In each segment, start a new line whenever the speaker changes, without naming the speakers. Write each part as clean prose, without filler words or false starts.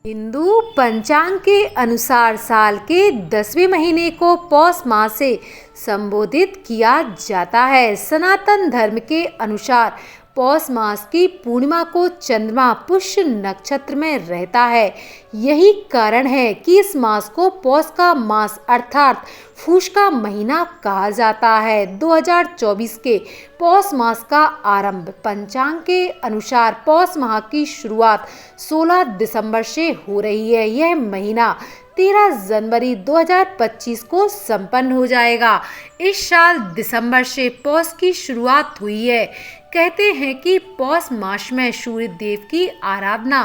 हिंदू पंचांग के अनुसार साल के 10वें महीने को पौष माह से संबोधित किया जाता है। सनातन धर्म के अनुसार पौष मास की पूर्णिमा को चंद्रमा पुष्य नक्षत्र में रहता है। यही कारण है कि इस मास को पौष का मास अर्थात फूस का महीना कहा जाता है। 2024 के पौष मास का आरंभ पंचांग के अनुसार पौष माह की शुरुआत 16 दिसंबर से हो रही है। यह महीना 13 जनवरी 2025 को संपन्न हो जाएगा। इस साल दिसंबर से पौष की शुरुआत हुई है। कहते हैं कि पौष मास में सूर्य देव की आराधना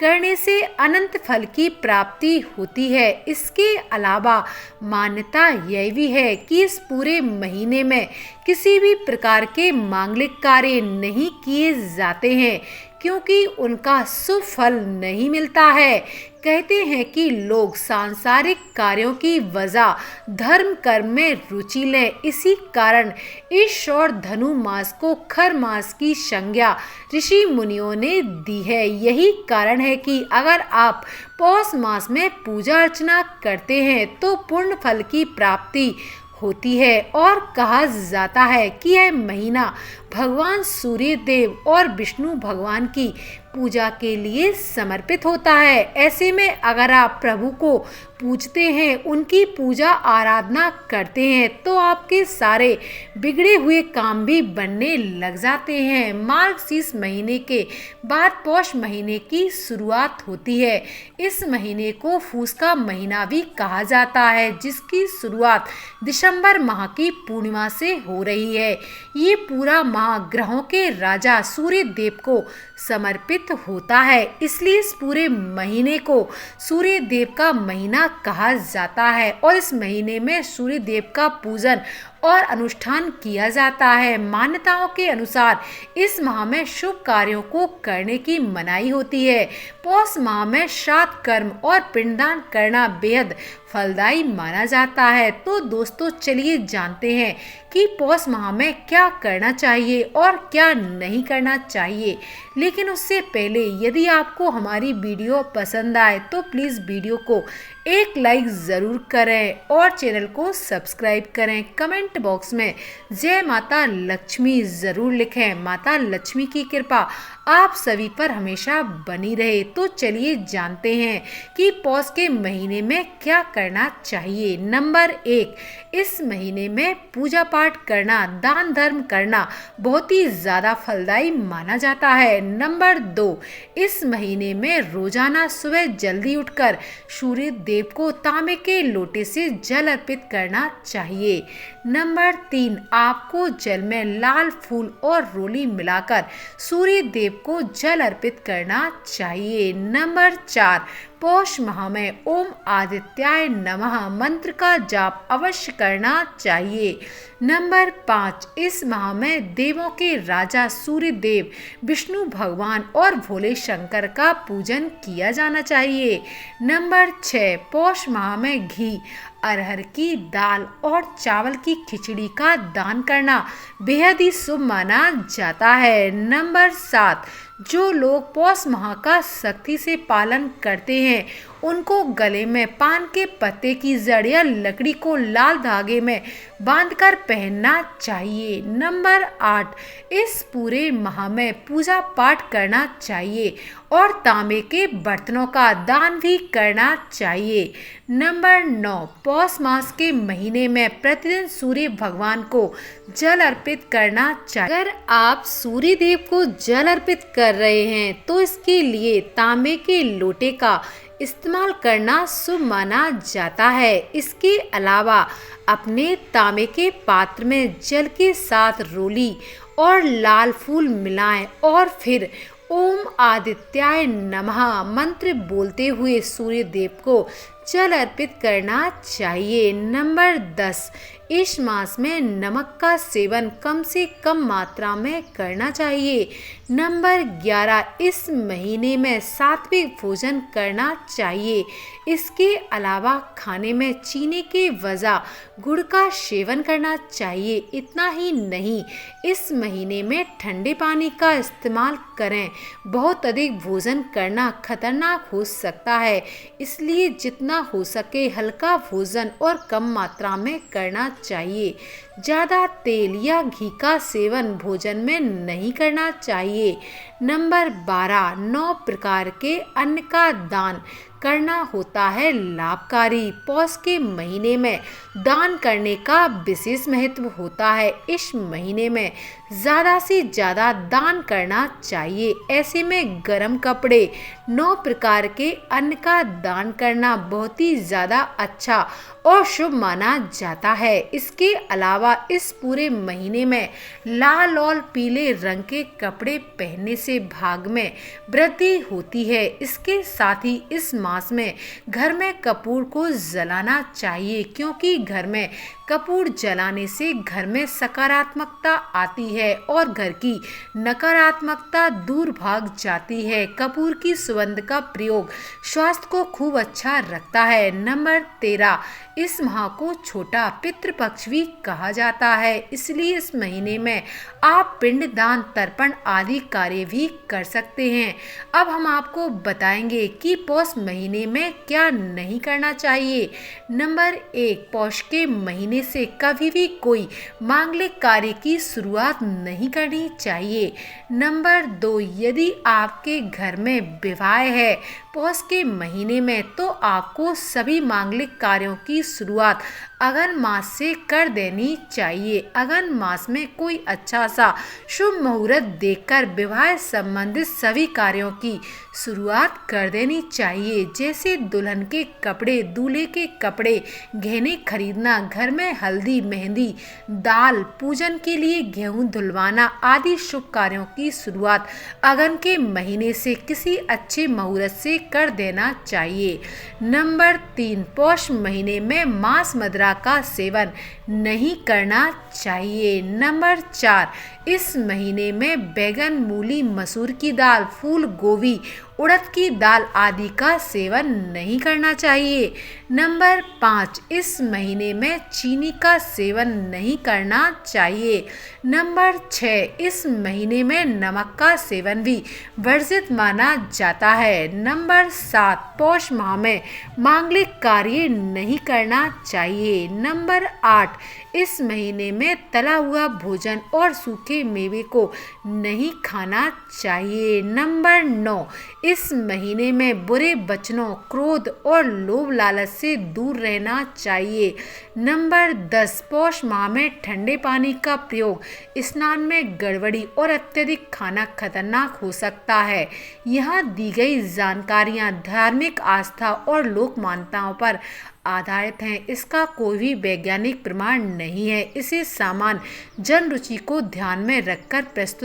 करने से अनंत फल की प्राप्ति होती है। इसके अलावा मान्यता यह भी है कि इस पूरे महीने में किसी भी प्रकार के मांगलिक कार्य नहीं किए जाते हैं क्योंकि उनका शुभ फल नहीं मिलता है। कहते हैं कि लोग सांसारिक कार्यों की वजह धर्म कर्म में रुचि लें। इसी कारण इस और धनु मास को खर मास की संज्ञा ऋषि मुनियों ने दी है। यही कारण है कि अगर आप पौष मास में पूजा अर्चना करते हैं तो पूर्ण फल की प्राप्ति होती है और कहा जाता है कि यह महीना भगवान सूर्य देव और विष्णु भगवान की पूजा के लिए समर्पित होता है। ऐसे में अगर आप प्रभु को पूजते हैं, उनकी पूजा आराधना करते हैं तो आपके सारे बिगड़े हुए काम भी बनने लग जाते हैं। मार्गशीर्ष महीने के बाद पौष महीने की शुरुआत होती है। इस महीने को फूस का महीना भी कहा जाता है, जिसकी शुरुआत दिसंबर माह की पूर्णिमा से हो रही है। ये पूरा माह ग्रहों के राजा सूर्य देव को समर्पित होता है, इसलिए इस पूरे महीने को सूर्य देव का महीना कहा जाता है और इस महीने में सूर्य देव का पूजन और अनुष्ठान किया जाता है। मान्यताओं के अनुसार इस माह में शुभ कार्यों को करने की मनाही होती है। पौष माह में श्राद्ध कर्म और पिंडदान करना बेहद फलदायी माना जाता है। तो दोस्तों चलिए जानते हैं कि पौष माह में क्या करना चाहिए और क्या नहीं करना चाहिए। लेकिन उससे पहले यदि आपको हमारी वीडियो पसंद आए तो प्लीज़ वीडियो को एक लाइक ज़रूर करें और चैनल को सब्सक्राइब करें। कमेंट बॉक्स में जय माता लक्ष्मी ज़रूर लिखें। माता लक्ष्मी की कृपा आप सभी पर हमेशा बनी रहे। तो चलिए जानते हैं कि पौष के महीने में क्या करना चाहिए। नंबर 1, इस महीने में पूजा पाठ करना, दान धर्म करना बहुत ही ज़्यादा फलदायी माना जाता है। नंबर 2, इस महीने में रोजाना सुबह जल्दी उठकर सूर्य देव को तांबे के लोटे से जल अर्पित करना चाहिए। नंबर 3, आपको जल में लाल फूल और रोली मिलाकर सूर्य देव को जल अर्पित करना चाहिए। नंबर 4, पौष माह में ओम आदित्याय नमः मंत्र का जाप अवश्य करना चाहिए। नंबर 5, इस माह में देवों के राजा सूर्य देव, विष्णु भगवान और भोले शंकर का पूजन किया जाना चाहिए। नंबर 6, पौष माह में घी, अरहर की दाल और चावल की खिचड़ी का दान करना बेहद ही शुभ माना जाता है। नंबर 7, जो लोग पौष माह का सख्ती से पालन करते हैं उनको गले में पान के पत्ते की जड़ या लकड़ी को लाल धागे में बांधकर पहनना चाहिए। नंबर 8, इस पूरे माह में पूजा पाठ करना चाहिए और तांबे के बर्तनों का दान भी करना चाहिए। नंबर 9, पौष मास के महीने में प्रतिदिन सूर्य भगवान को जल अर्पित करना चाहिए। अगर आप सूर्य देव को जल अर्पित कर रहे हैं तो इसके लिए तांबे के लोटे का इस्तेमाल करना शुभ माना जाता है। इसके अलावा अपने तांबे के पात्र में जल के साथ रोली और लाल फूल मिलाएं और फिर ओम आदित्याय नमः मंत्र बोलते हुए सूर्य देव को जल अर्पित करना चाहिए। नंबर 10, इस मास में नमक का सेवन कम से कम मात्रा में करना चाहिए। नंबर 11, इस महीने में सात्विक भोजन करना चाहिए। इसके अलावा खाने में चीनी के वजह गुड़ का सेवन करना चाहिए। इतना ही नहीं, इस महीने में ठंडे पानी का इस्तेमाल करें। बहुत अधिक भोजन करना खतरनाक हो सकता है, इसलिए जितना हो सके हल्का भोजन और कम मात्रा में करना चाहिए। ज़्यादा तेल या घी का सेवन भोजन में नहीं करना चाहिए। नंबर 12, 9 प्रकार के अन्न का दान करना होता है लाभकारी। पौष के महीने में दान करने का विशेष महत्व होता है। इस महीने में ज़्यादा से ज़्यादा दान करना चाहिए। ऐसे में गर्म कपड़े, 9 प्रकार के अन्न का दान करना बहुत ही ज़्यादा अच्छा और शुभ माना जाता है। इसके अलावा इस पूरे महीने में लाल और पीले रंग के कपड़े पहनने से भाग्य में वृद्धि होती है। इसके साथ ही इस मास में घर में कपूर को जलाना चाहिए, क्योंकि घर में कपूर जलाने से घर में सकारात्मकता आती है और घर की नकारात्मकता दूर भाग जाती है। कपूर की सुगंध का प्रयोग स्वास्थ्य को खूब अच्छा रखता है। नंबर 13, इस माह को छोटा पितृपक्ष भी कहा जाता है, इसलिए इस महीने में आप पिंडदान, तर्पण आदि कार्य भी कर सकते हैं। अब हम आपको बताएंगे कि पौष महीने में क्या नहीं करना चाहिए। नंबर 1, पौष के महीने से कभी भी कोई मांगलिक कार्य की शुरुआत नहीं करनी चाहिए। नंबर 2, यदि आपके घर में विवाह है पौष के महीने में, तो आपको सभी मांगलिक कार्यों की शुरुआत अगन मास से कर देनी चाहिए। अगन मास में कोई अच्छा सा शुभ मुहूर्त देखकर विवाह संबंधित सभी कार्यों की शुरुआत कर देनी चाहिए, जैसे दुल्हन के कपड़े, दूल्हे के कपड़े, गहने खरीदना, घर में हल्दी, मेहंदी, दाल, पूजन के लिए गेहूं धुलवाना आदि शुभ कार्यों की शुरुआत अगन के महीने से किसी अच्छे मुहूर्त से कर देना चाहिए। नंबर 3, पौष महीने में मांस मदिरा का सेवन नहीं करना चाहिए। नंबर 4, इस महीने में बैगन, मूली, मसूर की दाल, फूल गोभी, उड़द की दाल आदि का सेवन नहीं करना चाहिए। नंबर 5, इस महीने में चीनी का सेवन नहीं करना चाहिए। नंबर 6, इस महीने में नमक का सेवन भी वर्जित माना जाता है। नंबर 7, पौष माह में मांगलिक कार्य नहीं करना चाहिए। नंबर 8, इस महीने में तला हुआ भोजन और सूखे मेवे को नहीं खाना चाहिए। नंबर 9, इस महीने में बुरे वचनों, क्रोध और लोभ लालच से दूर रहना चाहिए। नंबर 10, पौष माह में ठंडे पानी का प्रयोग स्नान में गड़बड़ी और अत्यधिक खाना खतरनाक हो सकता है। यहाँ दी गई जानकारियाँ धार्मिक आस्था और लोक मान्यताओं पर आधारित हैं। इसका कोई भी वैज्ञानिक प्रमाण नहीं है। इसे सामान्य जन रुचि को ध्यान में रखकर प्रस्तुत